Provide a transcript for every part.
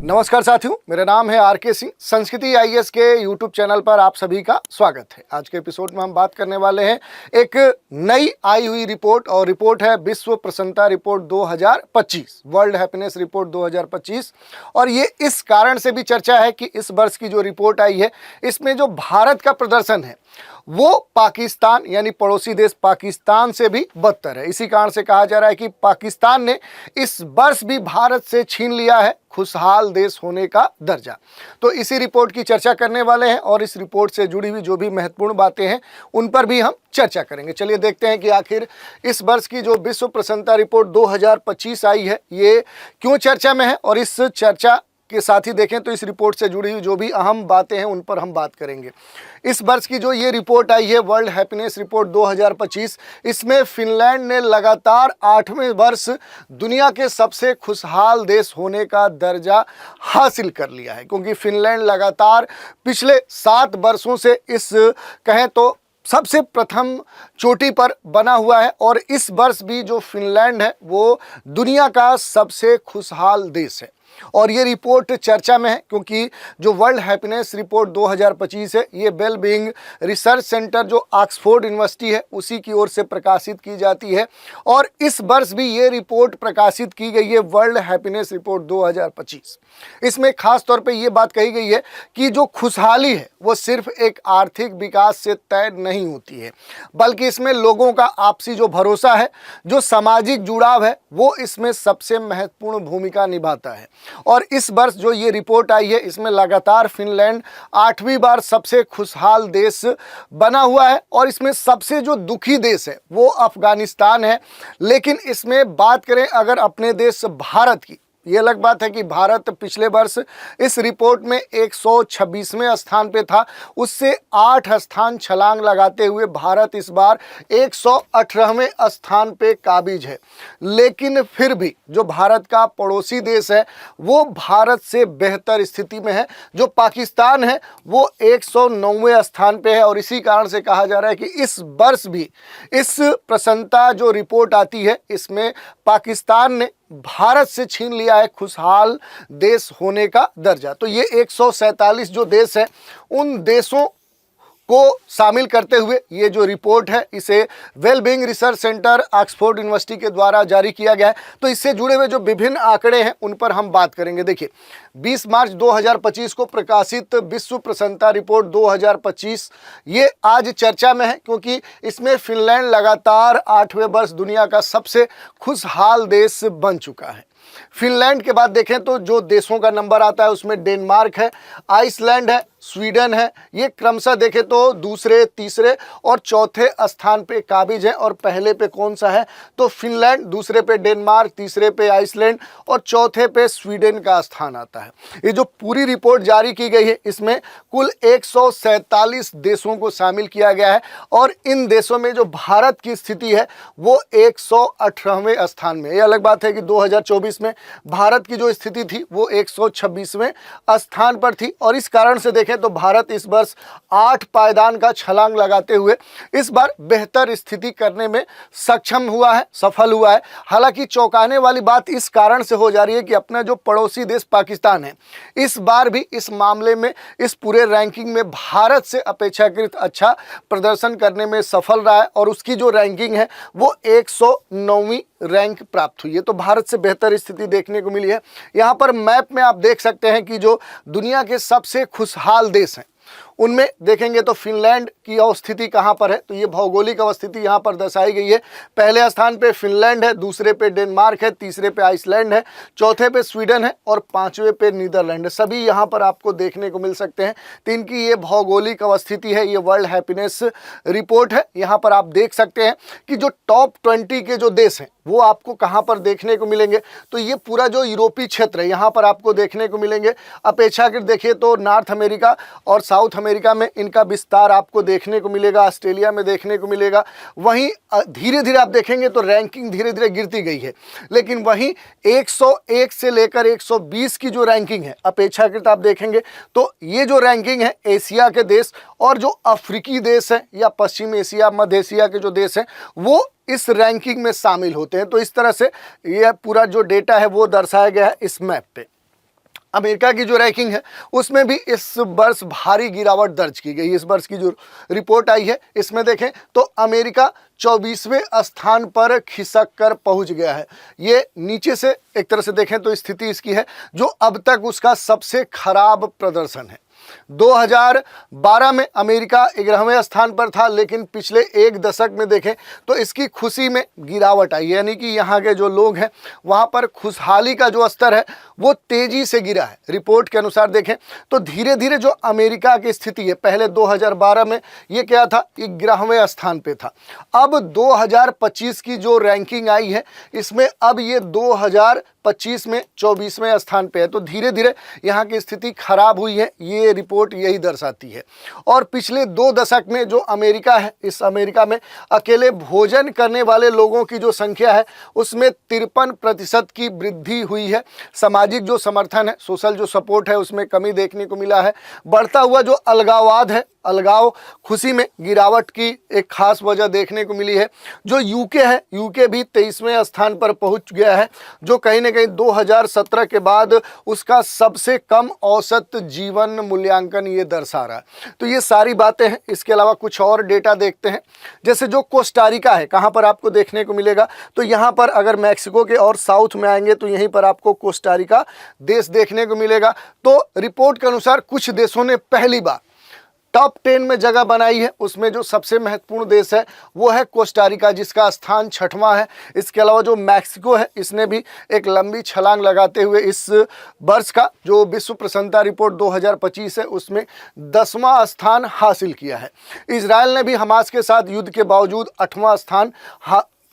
नमस्कार साथियों, मेरा नाम है आर के सिंह। संस्कृति आईएएस के यूट्यूब चैनल पर आप सभी का स्वागत है। आज के एपिसोड में हम बात करने वाले हैं एक नई आई हुई रिपोर्ट, और रिपोर्ट है विश्व प्रसन्नता रिपोर्ट 2025, वर्ल्ड हैप्पीनेस रिपोर्ट 2025। और ये इस कारण से भी चर्चा है कि इस वर्ष की जो रिपोर्ट आई है इसमें जो भारत का प्रदर्शन है वो पाकिस्तान यानी पड़ोसी देश पाकिस्तान से भी बदतर है। इसी कारण से कहा जा रहा है कि पाकिस्तान ने इस वर्ष भी भारत से छीन लिया है खुशहाल देश होने का दर्जा। तो इसी रिपोर्ट की चर्चा करने वाले हैं और इस रिपोर्ट से जुड़ी हुई जो भी महत्वपूर्ण बातें हैं उन पर भी हम चर्चा करेंगे। चलिए देखते हैं कि आखिर इस वर्ष की जो विश्व प्रसन्नता रिपोर्ट 2025 आई है ये क्यों चर्चा में है, और इस चर्चा के साथ ही देखें तो इस रिपोर्ट से जुड़ी हुई जो भी अहम बातें हैं उन पर हम बात करेंगे। इस वर्ष की जो ये रिपोर्ट आई है वर्ल्ड हैप्पीनेस रिपोर्ट 2025, इसमें फिनलैंड ने लगातार 8वें वर्ष दुनिया के सबसे खुशहाल देश होने का दर्जा हासिल कर लिया है, क्योंकि फिनलैंड लगातार पिछले 7 वर्षों से इस कहें तो सबसे प्रथम चोटी पर बना हुआ है। और इस वर्ष भी जो फिनलैंड है वो दुनिया का सबसे खुशहाल देश है। और ये रिपोर्ट चर्चा में है क्योंकि जो वर्ल्ड हैप्पीनेस रिपोर्ट 2025 है ये वेल बीइंग रिसर्च सेंटर जो ऑक्सफोर्ड यूनिवर्सिटी है उसी की ओर से प्रकाशित की जाती है। और इस वर्ष भी ये रिपोर्ट प्रकाशित की गई है वर्ल्ड हैप्पीनेस रिपोर्ट 2025। इसमें खास तौर पे ये बात कही गई है कि जो खुशहाली है वो सिर्फ एक आर्थिक विकास से तय नहीं होती है, बल्कि इसमें लोगों का आपसी जो भरोसा है, जो सामाजिक जुड़ाव है, वो इसमें सबसे महत्वपूर्ण भूमिका निभाता है। और इस वर्ष जो ये रिपोर्ट आई है इसमें लगातार फिनलैंड 8वीं बार सबसे खुशहाल देश बना हुआ है। और इसमें सबसे जो दुखी देश है वो अफगानिस्तान है। लेकिन इसमें बात करें अगर अपने देश भारत की, ये अलग बात है कि भारत पिछले वर्ष इस रिपोर्ट में 126वें स्थान पे था, उससे 8 स्थान छलांग लगाते हुए भारत इस बार 118वें स्थान पे काबिज है। लेकिन फिर भी जो भारत का पड़ोसी देश है वो भारत से बेहतर स्थिति में है। जो पाकिस्तान है वो 109वें स्थान पे है। और इसी कारण से कहा जा रहा है कि इस वर्ष भी इस प्रसन्नता जो रिपोर्ट आती है इसमें पाकिस्तान ने भारत से छीन लिया है खुशहाल देश होने का दर्जा। तो ये 147 जो देश है उन देशों को शामिल करते हुए ये जो रिपोर्ट है इसे well being research centre Oxford university के द्वारा जारी किया गया है। तो इससे जुड़े हुए जो विभिन्न आंकड़े हैं उन पर हम बात करेंगे। देखिए 20 मार्च 2025 को प्रकाशित विश्व प्रसन्नता रिपोर्ट 2025 ये आज चर्चा में है क्योंकि इसमें फिनलैंड लगातार 8वें वर्ष दुनिया का सबसे खुशहाल देश बन चुका है। फिनलैंड के बाद देखें तो जो देशों का नंबर आता है उसमें डेनमार्क है, आइसलैंड है, स्वीडन है। ये क्रमशः देखें तो दूसरे, तीसरे और चौथे स्थान पे काबिज है। और पहले पे कौन सा है तो फिनलैंड, दूसरे पे डेनमार्क, तीसरे पे आइसलैंड और चौथे पे स्वीडन का स्थान आता है। ये जो पूरी रिपोर्ट जारी की गई है इसमें कुल 147 देशों को शामिल किया गया है। और इन देशों में जो भारत की स्थिति है वो 118वें स्थान में। ये अलग बात है कि 2024 में भारत की जो स्थिति थी वो 126वें स्थान पर थी। और इस कारण से देखें तो भारत इस वर्ष 8 पायदान का छलांग लगाते हुए इस बार बेहतर स्थिति करने में सक्षम हुआ है, सफल हुआ है। हालांकि चौंकाने वाली बात इस कारण से हो जा रही है कि अपना जो पड़ोसी देश पाकिस्तान है इस बार भी इस मामले में, इस पूरे रैंकिंग में भारत से अपेक्षाकृत अच्छा प्रदर्शन करने में सफल रहा है। और उसकी जो रैंकिंग है वो 109वीं रैंक प्राप्त हुई है। तो भारत से बेहतर स्थिति देखने को मिली है। यहाँ पर मैप में आप देख सकते हैं कि जो दुनिया के सबसे खुशहाल देश हैं उनमें देखेंगे तो फिनलैंड की अवस्थिति कहाँ पर है, तो ये भौगोलिक अवस्थिति यहाँ पर दर्शाई गई है। पहले स्थान पे फिनलैंड है, दूसरे पे डेनमार्क है, तीसरे पे आइसलैंड है, चौथे पे स्वीडन है और 5वें पे नीदरलैंड है। सभी यहाँ पर आपको देखने को मिल सकते हैं। तो इनकी ये भौगोलिक अवस्थिति है, ये वर्ल्ड हैप्पीनेस रिपोर्ट है। यहाँ पर आप देख सकते हैं कि जो टॉप 20 के जो देश हैं वो आपको कहाँ पर देखने को मिलेंगे, तो ये पूरा जो यूरोपीय क्षेत्र है यहाँ पर आपको देखने को मिलेंगे। अपेक्षाकृत देखिए तो नॉर्थ अमेरिका और साउथ अमेरिका में इनका विस्तार आपको देखने को मिलेगा, ऑस्ट्रेलिया में देखने को मिलेगा। वहीं धीरे धीरे आप देखेंगे तो रैंकिंग धीरे धीरे गिरती गई है। लेकिन वहीं 101 से लेकर 120 की जो रैंकिंग है अपेक्षाकृत आप देखेंगे तो ये जो रैंकिंग है एशिया के देश और जो अफ्रीकी देश है या पश्चिम एशिया, मध्य एशिया के जो देश हैं वो इस रैंकिंग में शामिल होते हैं। तो इस तरह से यह पूरा जो डेटा है वो दर्शाया गया है इस मैप पे। अमेरिका की जो रैंकिंग है उसमें भी इस वर्ष भारी गिरावट दर्ज की गई। इस वर्ष की जो रिपोर्ट आई है इसमें देखें तो अमेरिका 24वें स्थान पर खिसक कर पहुंच गया है। ये नीचे से एक तरह से देखें तो स्थिति इसकी है जो अब तक उसका सबसे खराब प्रदर्शन है। 2012 में अमेरिका 11वें स्थान पर था, लेकिन पिछले एक दशक में देखें तो इसकी खुशी में गिरावट आई, यानी कि यहाँ के जो लोग हैं वहाँ पर खुशहाली का जो स्तर है वो तेजी से गिरा है। रिपोर्ट के अनुसार देखें तो धीरे धीरे जो अमेरिका की स्थिति है, पहले 2012 में ये क्या था, 11वें स्थान पे था। अब 2025 की जो रैंकिंग आई है इसमें अब ये 2025 में 24वें स्थान पे है। तो धीरे धीरे यहाँ की स्थिति खराब हुई है, ये रिपोर्ट यही दर्शाती है। और पिछले 2 दशक में जो अमेरिका है, इस अमेरिका में अकेले भोजन करने वाले लोगों की जो संख्या है उसमें 53% की वृद्धि हुई है। सामाजिक जो समर्थन है, सोशल जो सपोर्ट है उसमें कमी देखने को मिला है। बढ़ता हुआ जो अलगाववाद है, अलगाव खुशी में गिरावट की एक खास वजह देखने को मिली है। जो यूके है, यूके भी 23वें स्थान पर पहुंच गया है, जो कहीं ना कहीं 2017 के बाद उसका सबसे कम औसत जीवन मूल्यांकन ये दर्शा रहा है। तो ये सारी बातें हैं। इसके अलावा कुछ और डेटा देखते हैं, जैसे जो कोस्टारिका है, कहाँ पर आपको देखने को मिलेगा, तो यहाँ पर अगर मैक्सिको के और साउथ में आएंगे तो यहीं पर आपको कोस्टारिका देश देखने को मिलेगा। तो रिपोर्ट के अनुसार कुछ देशों ने पहली बार टॉप 10 में जगह बनाई है। उसमें जो सबसे महत्वपूर्ण देश है वो है कोस्टारिका, जिसका स्थान 6वां है। इसके अलावा जो मैक्सिको है, इसने भी एक लंबी छलांग लगाते हुए इस वर्ष का जो विश्व प्रसन्नता रिपोर्ट 2025 है उसमें 10वां स्थान हासिल किया है। इजराइल ने भी हमास के साथ युद्ध के बावजूद 8वां स्थान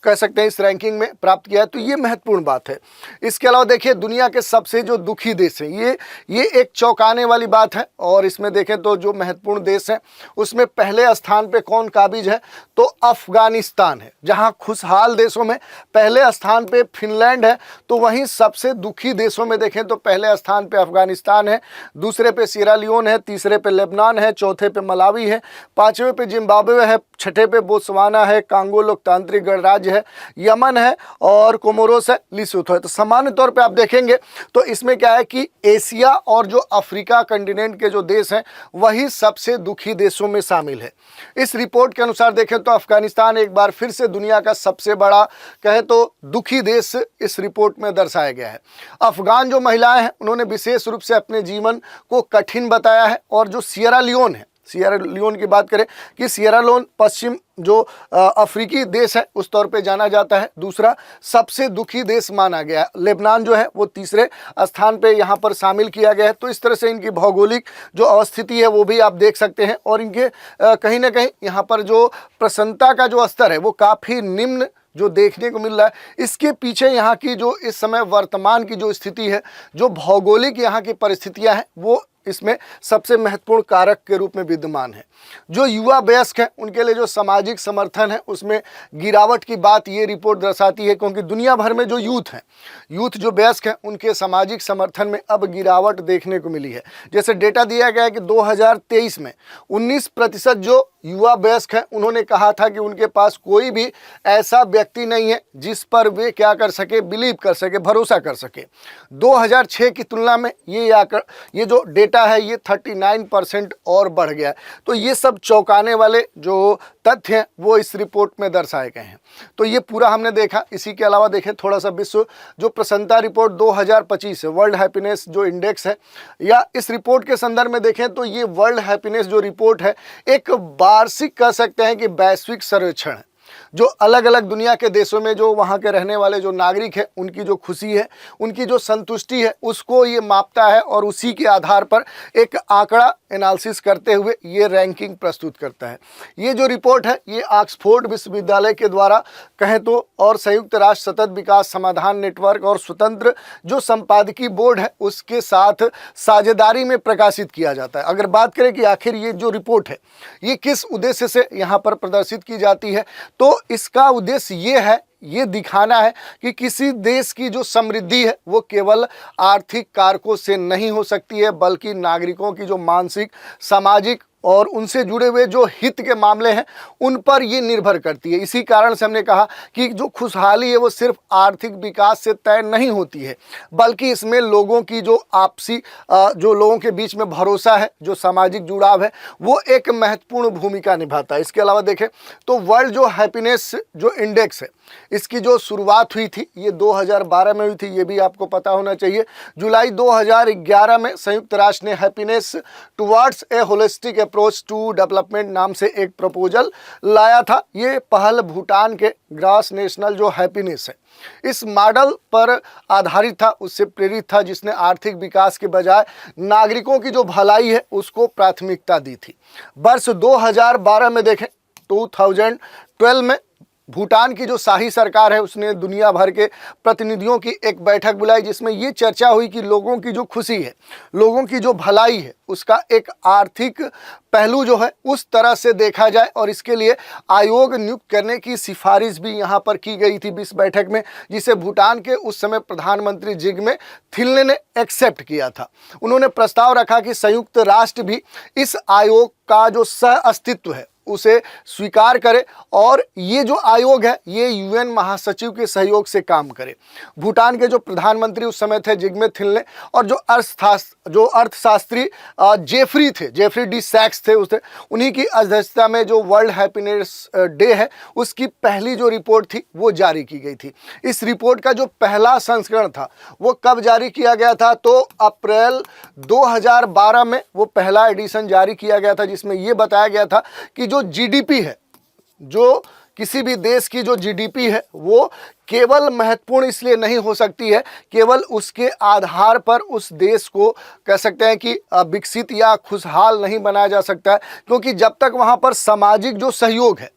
कह सकते हैं इस रैंकिंग में प्राप्त किया है। तो ये महत्वपूर्ण बात है। इसके अलावा देखिए दुनिया के सबसे जो दुखी देश हैं, ये एक चौंकाने वाली बात है। और इसमें देखें तो जो महत्वपूर्ण देश हैं उसमें पहले स्थान पे कौन काबिज है, तो अफगानिस्तान है। जहां खुशहाल देशों में पहले स्थान पे फिनलैंड है, तो वहीं सबसे दुखी देशों में देखें तो पहले स्थान पे अफगानिस्तान है, दूसरे पे सियरा लियोन है, तीसरे पे लेबनान है, चौथे पे मलावी है, 5वें पे जिम्बाब्वे है, 6ठे पे बोत्सवाना है, कांगो लोकतांत्रिक गणराज्य है, यमन है और कोमोरोस है, लिसोथो है। तो सामान्य तौर पे आप देखेंगे तो इसमें क्या है कि एशिया और जो अफ्रीका कंटिनेंट के जो देश हैं वही सबसे दुखी देशों में शामिल है। इस रिपोर्ट के अनुसार देखें तो अफगानिस्तान एक बार फिर से दुनिया का सबसे बड़ा कहे तो दुखी देश इस रिपोर्ट में दर्शाया गया है। अफगान जो महिलाएं हैं उन्होंने विशेष रूप से अपने जीवन को कठिन बताया है। और जो सियरा लियोन है, सियरा लियोन की बात करें कि सियरा लियोन पश्चिम जो अफ्रीकी देश है उस तौर पे जाना जाता है, दूसरा सबसे दुखी देश माना गया है। लेबनान जो है वो तीसरे स्थान पे यहाँ पर शामिल किया गया है। तो इस तरह से इनकी भौगोलिक जो अवस्थिति है वो भी आप देख सकते हैं। और इनके कहीं ना कहीं यहाँ पर जो प्रसन्नता का जो स्तर है वो काफ़ी निम्न जो देखने को मिल रहा है। इसके पीछे यहाँ की जो इस समय वर्तमान की जो स्थिति है, जो भौगोलिक यहाँ की परिस्थितियाँ हैं, वो इसमें सबसे महत्वपूर्ण कारक के रूप में विद्यमान है। जो युवा वयस्क हैं उनके लिए जो सामाजिक समर्थन है उसमें गिरावट की बात ये रिपोर्ट दर्शाती है, क्योंकि दुनिया भर में जो यूथ जो वयस्क हैं उनके सामाजिक समर्थन में अब गिरावट देखने को मिली है। जैसे डेटा दिया गया है कि 2023 में 19% जो युवा वयस्क हैं उन्होंने कहा था कि उनके पास कोई भी ऐसा व्यक्ति नहीं है जिस पर वे क्या कर सके, बिलीव कर सके, भरोसा कर सके। 2006 की तुलना में ये जो डेटा है ये 39% और बढ़ गया है। तो ये सब चौंकाने वाले जो तथ्य हैं वो इस रिपोर्ट में दर्शाए गए हैं। तो ये पूरा हमने देखा। इसी के अलावा देखें थोड़ा सा विश्व जो प्रसन्नता रिपोर्ट 2025 है, वर्ल्ड हैप्पीनेस जो इंडेक्स है, या इस रिपोर्ट के संदर्भ में देखें तो ये वर्ल्ड हैप्पीनेस जो रिपोर्ट है एक वार्षिक कह सकते हैं कि वैश्विक सर्वेक्षण है, जो अलग अलग दुनिया के देशों में जो वहाँ के रहने वाले जो नागरिक हैं उनकी जो खुशी है, उनकी जो संतुष्टि है, उसको ये मापता है और उसी के आधार पर एक आंकड़ा एनालिसिस करते हुए ये रैंकिंग प्रस्तुत करता है। ये जो रिपोर्ट है ये ऑक्सफोर्ड विश्वविद्यालय के द्वारा कहें तो और संयुक्त राष्ट्र सतत विकास समाधान नेटवर्क और स्वतंत्र जो संपादकीय बोर्ड है उसके साथ साझेदारी में प्रकाशित किया जाता है। अगर बात करें कि आखिर ये जो रिपोर्ट है ये किस उद्देश्य से यहाँ पर प्रदर्शित की जाती है, तो इसका उद्देश्य ये है, ये दिखाना है कि किसी देश की जो समृद्धि है वो केवल आर्थिक कारकों से नहीं हो सकती है, बल्कि नागरिकों की जो मानसिक, सामाजिक और उनसे जुड़े हुए जो हित के मामले हैं उन पर ये निर्भर करती है। इसी कारण से हमने कहा कि जो खुशहाली है वो सिर्फ आर्थिक विकास से तय नहीं होती है, बल्कि इसमें लोगों की जो आपसी जो लोगों के बीच में भरोसा है, जो सामाजिक जुड़ाव है, वो एक महत्वपूर्ण भूमिका निभाता है। इसके अलावा देखें तो वर्ल्ड जो हैप्पीनेस जो इंडेक्स है, इसकी जो शुरुआत हुई थी ये 2012 में हुई थी, ये भी आपको पता होना चाहिए। जुलाई 2011 में संयुक्त राष्ट्र ने happiness towards a holistic approach to development नाम से एक प्रपोजल लाया था। ये पहल भूटान के ग्रास नेशनल जो हैप्पीनेस है इस मॉडल पर आधारित था, उससे प्रेरित था, जिसने आर्थिक विकास के बजाय नागरिकों की जो भलाई है उसको प्राथमिकता दी थी। वर्ष 2012 में देखें 2012 में भूटान की जो शाही सरकार है उसने दुनिया भर के प्रतिनिधियों की एक बैठक बुलाई, जिसमें ये चर्चा हुई कि लोगों की जो खुशी है, लोगों की जो भलाई है, उसका एक आर्थिक पहलू जो है उस तरह से देखा जाए, और इसके लिए आयोग नियुक्त करने की सिफारिश भी यहाँ पर की गई थी इस बैठक में, जिसे भूटान के उस समय प्रधानमंत्री जिग्मे थिल्ने ने एक्सेप्ट किया था। उन्होंने प्रस्ताव रखा कि संयुक्त राष्ट्र भी इस आयोग का जो सह अस्तित्व है उसे स्वीकार करे और ये जो आयोग है ये यूएन महासचिव के सहयोग से काम करे। भूटान के जो प्रधानमंत्री उस समय थे जिग्मे थिल्ने, और जो अर्थशास्त्री जेफरी डी सैक्स थे उन्हीं की अध्यक्षता में जो वर्ल्ड हैप्पीनेस डे है उसकी पहली जो रिपोर्ट थी वो जारी की गई थी। इस रिपोर्ट का जो पहला संस्करण था वो कब जारी किया गया था, तो अप्रैल 2012 में वो पहला एडिशन जारी किया गया था, जिसमें ये बताया गया था कि जो जीडीपी है, जो किसी भी देश की जो जीडीपी है वो केवल महत्वपूर्ण इसलिए नहीं हो सकती है, केवल उसके आधार पर उस देश को कह सकते हैं कि विकसित या खुशहाल नहीं बनाया जा सकता है, क्योंकि जब तक वहाँ पर सामाजिक जो सहयोग है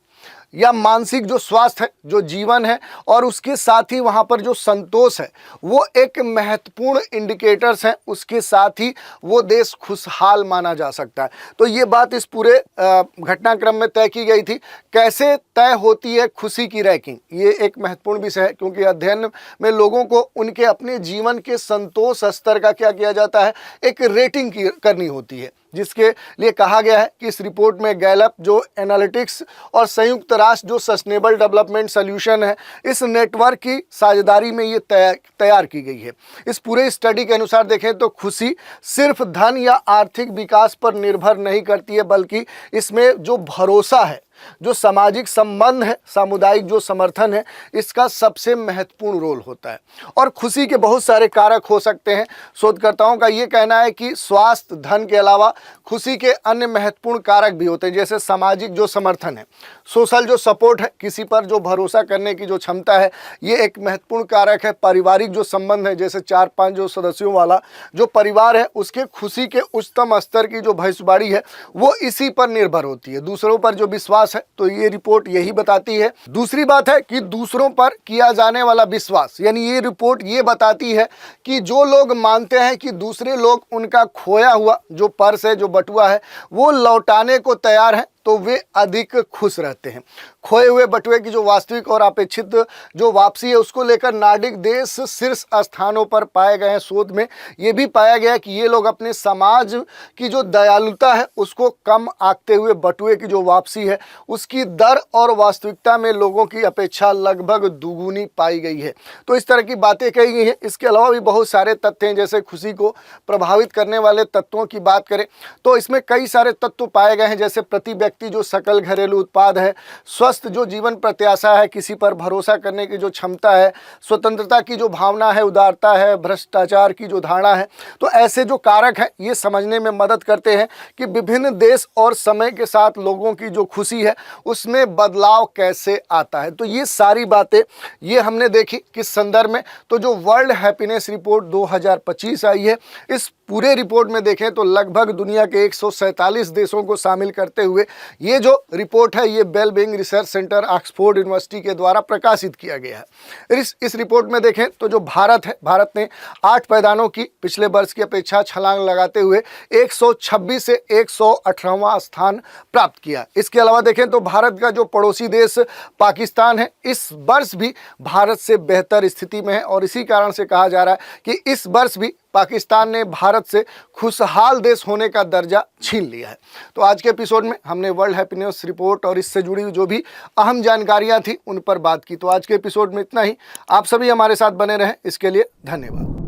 या मानसिक जो स्वास्थ्य है, जो जीवन है, और उसके साथ ही वहाँ पर जो संतोष है वो एक महत्वपूर्ण इंडिकेटर्स हैं, उसके साथ ही वो देश खुशहाल माना जा सकता है। तो ये बात इस पूरे घटनाक्रम में तय की गई थी। कैसे तय होती है खुशी की रैंकिंग, ये एक महत्वपूर्ण विषय है, क्योंकि अध्ययन में लोगों को उनके अपने जीवन के संतोष स्तर का क्या किया जाता है, एक रेटिंग करनी होती है, जिसके लिए कहा गया है कि इस रिपोर्ट में गैलप जो एनालिटिक्स और संयुक्त राष्ट्र जो सस्टेनेबल डेवलपमेंट सॉल्यूशन है इस नेटवर्क की साझेदारी में ये तैयार की गई है। इस पूरे स्टडी के अनुसार देखें तो खुशी सिर्फ धन या आर्थिक विकास पर निर्भर नहीं करती है, बल्कि इसमें जो भरोसा है, जो सामाजिक संबंध है, सामुदायिक जो समर्थन है, इसका सबसे महत्वपूर्ण रोल होता है। और खुशी के बहुत सारे कारक हो सकते हैं। शोधकर्ताओं का ये कहना है कि स्वास्थ्य, धन के अलावा खुशी के अन्य महत्वपूर्ण कारक भी होते हैं, जैसे सामाजिक जो समर्थन है, सोशल जो सपोर्ट है, किसी पर जो भरोसा करने की जो क्षमता है, ये एक महत्वपूर्ण कारक है। पारिवारिक जो संबंध है, जैसे 4-5 जो सदस्यों वाला जो परिवार है, उसके खुशी के उच्चतम स्तर की जो भविष्यवाणी है वो इसी पर निर्भर होती है। दूसरों पर जो विश्वास है, तो ये रिपोर्ट यही बताती है। दूसरी बात है कि दूसरों पर किया जाने वाला विश्वास, यानी ये रिपोर्ट ये बताती है कि जो लोग मानते हैं कि दूसरे लोग उनका खोया हुआ जो पर्स है, जो बटुआ है, वो लौटाने को तैयार हैं, तो वे अधिक खुश रहते हैं। खोए हुए बटुए की जो वास्तविक और अपेक्षित जो वापसी है उसको लेकर नार्डिक देश शीर्ष स्थानों पर पाए गए हैं। शोध में ये भी पाया गया कि ये लोग अपने समाज की जो दयालुता है उसको कम आंकते हुए बटुए की जो वापसी है उसकी दर और वास्तविकता में लोगों की अपेक्षा लगभग दुगुनी पाई गई है। तो इस तरह की बातें कही गई हैं। इसके अलावा भी बहुत सारे तथ्य हैं, जैसे खुशी को प्रभावित करने वाले तत्वों की बात करें तो इसमें कई सारे तत्व पाए गए हैं, जैसे प्रति व्यक्ति जो सकल घरेलू उत्पाद है, स्वस्थ जो जीवन प्रत्याशा है, किसी पर भरोसा करने की जो क्षमता है, स्वतंत्रता की जो भावना है, उदारता है, भ्रष्टाचार की जो धारणा है। तो ऐसे जो कारक हैं ये समझने में मदद करते हैं कि विभिन्न देश और समय के साथ लोगों की जो खुशी है उसमें बदलाव कैसे आता है। तो ये सारी बातें ये हमने देखी किस संदर्भ में, तो जो वर्ल्ड हैप्पीनेस रिपोर्ट 2025 आई है, इस पूरे रिपोर्ट में देखें तो लगभग दुनिया के 147 देशों को शामिल करते हुए ये जो रिपोर्ट है ये well being research centre Oxford university के द्वारा प्रकाशित किया गया है। इस रिपोर्ट में देखें तो जो भारत है, भारत ने 8 पायदानों की पिछले वर्ष की अपेक्षा छलांग लगाते हुए 126 से 118वां स्थान प्राप्त किया। इसके अलावा देखें तो भारत का जो पड़ोसी देश पाकिस्तान है, इस वर्ष भी भारत से बेहतर स्थिति में है, और इसी कारण से कहा जा रहा है कि इस वर्ष भी पाकिस्तान ने भारत से खुशहाल देश होने का दर्जा छीन लिया है। तो आज के एपिसोड में हमने वर्ल्ड हैप्पीनेस रिपोर्ट और इससे जुड़ी हुई जो भी अहम जानकारियां थी उन पर बात की। तो आज के एपिसोड में इतना ही। आप सभी हमारे साथ बने रहें, इसके लिए धन्यवाद।